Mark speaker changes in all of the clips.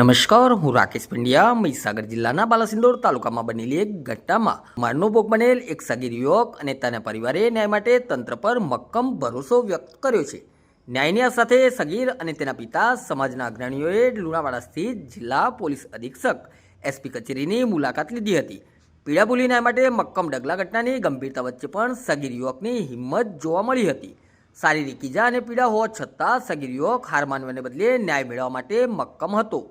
Speaker 1: નમસ્કાર, હું રાકેશ પંડ્યા. મહીસાગર જિલ્લાના બાલાસિનોર તાલુકામાં બનેલી એક ઘટનામાં મારનો ભોગ બનેલ એક સગીર યુવક અને તેના પરિવારે ન્યાય માટે તંત્ર પર મક્કમ ભરોસો વ્યક્ત કર્યો છે. ન્યાયની આ સાથે સગીર અને તેના પિતા સમાજના અગ્રણીઓએ લુણાવાડા સ્થિત જિલ્લા પોલીસ અધિક્ષક એસપી કચેરીની મુલાકાત લીધી હતી. પીડા ભૂલી ન્યાય માટે મક્કમ ડગલા ઘટનાની ગંભીરતા વચ્ચે પણ સગીર યુવકની હિંમત જોવા મળી હતી. શારીરિક ઈજા અને પીડા હોવા છતાં સગીર યુવક હાર માનવાને બદલે ન્યાય મેળવવા માટે મક્કમ હતો.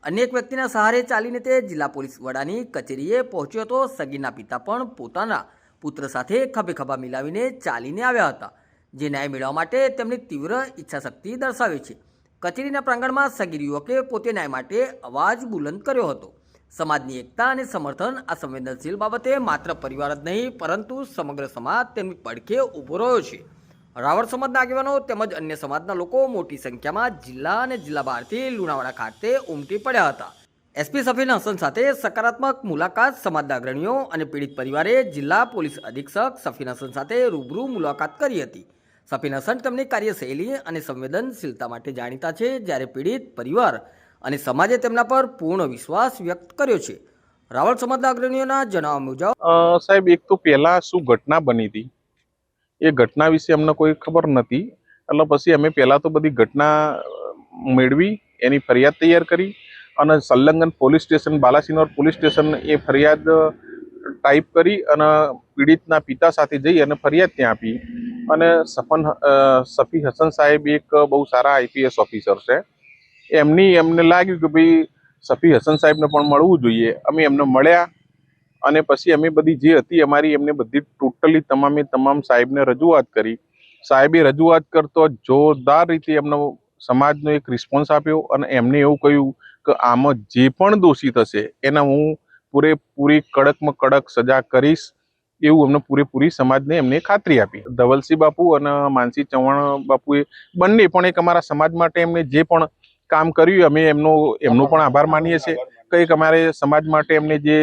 Speaker 1: અન્ય એક વ્યક્તિના સહારે ચાલીને તે જિલ્લા પોલીસ વડાની કચેરીએ પહોંચ્યો હતો. સગીરના પિતા પણ પોતાના પુત્ર સાથે ખભે ખભા મિલાવીને ચાલીને આવ્યા હતા, જે ન્યાય મેળવવા માટે તેમની તીવ્ર ઈચ્છાશક્તિ દર્શાવે છે. કચેરીના પ્રાંગણમાં સગીર યુવકે પોતે ન્યાય માટે અવાજ બુલંદ કર્યો હતો. સમાજની એકતા અને સમર્થન આ સંવેદનશીલ બાબતે માત્ર પરિવાર જ નહીં પરંતુ સમગ્ર સમાજ તેમની પડખે ઊભો રહ્યો છે. રાવળ સમાજના આગેવાનો તેમજ અન્ય સમાજના લોકો મોટી સંખ્યામાં જિલ્લા અને જિલ્લા બહારથી લુણાવાડા ખાતે ઉમટી પડ્યા હતા. એસપી સફીન હસન સાથે સકારાત્મક મુલાકાત. સમાજના અગ્રણીઓ અને પીડિત પરિવારે જિલ્લા પોલીસ અધિક્ષક સફીન હસન સાથે રૂબરૂ મુલાકાત કરી હતી. સફીન હસન તેમની કાર્યશૈલી અને સંવેદનશીલતા માટે જાણીતા છે, જ્યારે પીડિત પરિવાર અને સમાજે તેમના પર પૂર્ણ વિશ્વાસ વ્યક્ત કર્યો છે. રાવળ સમાજના અગ્રણીઓના જણાવ્યા મુજબ
Speaker 2: સાહેબ, એક તો પહેલા શું ઘટના બની હતી એ ઘટના વિશે અમને કોઈ ખબર નથી. એટલે પછી અમે પહેલા તો બધી ઘટના મેળવી, એની ફરિયાદ તૈયાર કરી અને સંલગ્ન police station Balasinor police station એ ફરિયાદ ટાઈપ કરી અને પીડિતના પિતા સાથે જઈ અને ફરિયાદ ત્યાં આપી. અને સફી હસન સાહેબ એક બહુ સારા આઈપીએસ ઓફિસર છે. એમને લાગ્યું કે ભાઈ સફી હસન સાહેબને પણ મળવું જોઈએ. અમે એમને મળ્યા અને પછી અમે બધી જે હતી અમારી એમને બધી ટોટલી તમામ સાહેબને રજૂઆત કરી. સાહેબે રજૂઆત કરતો જોરદાર રીતે એમનો સમાજનો એક રિસ્પોન્સ આપ્યો અને એમને એવું કહ્યું કે આમાં જે પણ દોષિત હશે એને હું પૂરેપૂરી કડકમાં કડક સજા કરીશ, એવું એમને પૂરેપૂરી સમાજને એમને ખાતરી આપી. ધવલસિંહ બાપુ અને માનસી ચૌહાણ બાપુએ બંને પણ એક અમારા સમાજ માટે એમને જે પણ કામ કર્યું અમે એમનો પણ આભાર માનીએ છીએ. કંઈક અમારે સમાજ માટે એમને જે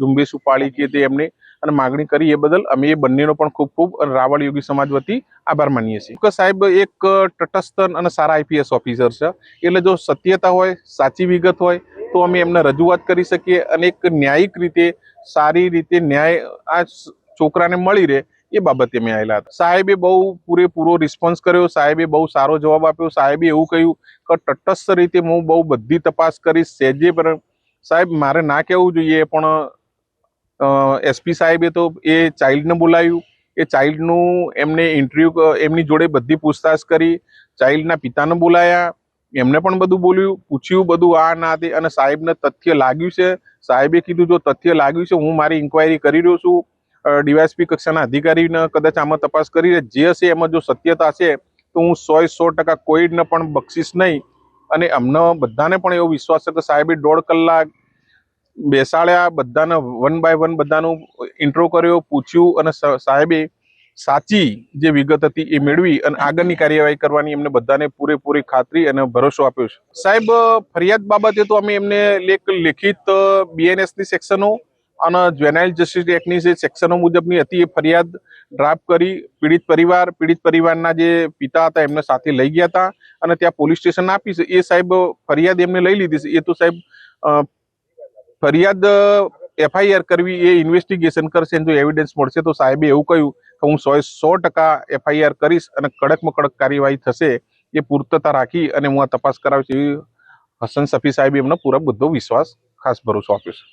Speaker 2: ઝુંબેશ ઉપાડી કે તે એમને અને માગણી કરી એ બદલ અમે એ બંનેનો પણ ખૂબ ખૂબ રાવળ યોગી સમાજ વતી આભાર માનીએ છીએ. કે સાહેબ એક તટસ્થ અને સારા આઈપીએસ ઓફિસર છે, એટલે જો સત્યતા હોય, સાચી વિગત હોય તો અમે એમને રજૂઆત કરી શકીએ અને એક ન્યાયિક રીતે સારી રીતે ન્યાય આ છોકરાને મળી રહે એ બાબતે અમે આવેલા હતા. સાહેબે બહુ પૂરેપૂરો રિસ્પોન્સ કર્યો. સાહેબે બહુ સારો જવાબ આપ્યો. સાહેબે એવું કહ્યું કે તટસ્થ રીતે હું બહુ બધી તપાસ કરીશ. સહેજે પણ સાહેબ મારે ના કહેવું જોઈએ પણ એસપી સાહેબે તો એ ચાઇલ્ડને બોલાવ્યું. એ ચાઇલ્ડનું એમને ઇન્ટરવ્યુ એમની જોડે બધી પૂછતાછ કરી. ચાઇલ્ડના પિતાને બોલાયા, એમને પણ બધું બોલ્યું, પૂછ્યું બધું આ ના તે. અને સાહેબને તથ્ય લાગ્યું છે. સાહેબે કીધું જો તથ્ય લાગ્યું છે હું મારી ઇન્કવાયરી કરી રહ્યો છું. ડીવાયએસપી કક્ષાના અધિકારીને કદાચ આમાં તપાસ કરી જે હશે એમાં જો સત્યતા છે તો હું 100% કોઈને પણ બક્ષીશ નહીં. અને અમને બધાને પણ એવો વિશ્વાસ છે કે સાહેબે 1.5 કલાક બેસાડ્યા, બધાને વન બાય વન બધાનું ઇન્ટ્રો કર્યો, પૂછ્યું અને સાહેબે સાચી જે વિગત હતી એ મેળવી અને આગળની કાર્યવાહી કરવાની એમને બધાને પૂરેપૂરી ખાતરી અને ભરોસો આપ્યો છે. સાહેબ ફરિયાદ બાબતે તો અમે એમને લેખિત બીએનએસની સેક્શનો અને જ્વેનાઇલ જસ્ટિસ એક્ટની જે સેક્શનો મુજબની હતી એ ફરિયાદ ડ્રાફ્ટ કરી પીડિત પરિવારના જે પિતા હતા એમને સાથે લઈ ગયા હતા અને ત્યાં પોલીસ સ્ટેશન આપી છે. એ સાહેબ ફરિયાદ એમને લઈ લીધી છે. એ તો સાહેબ ફરિયાદ એફઆઈઆર કરવી એ ઇન્વેસ્ટિગેશન કરશે. જો એવિડન્સ મળશે તો સાહેબે એવું કહ્યું કે હું 100% એફઆઈઆર કરીશ અને કડકમાં કડક કાર્યવાહી થશે એ પૂર્તતા રાખી અને હું આ તપાસ કરાવીશ. એવી હસન સફી સાહેબે એમને પૂરો બધો વિશ્વાસ ખાસ ભરોસો આપ્યો છે.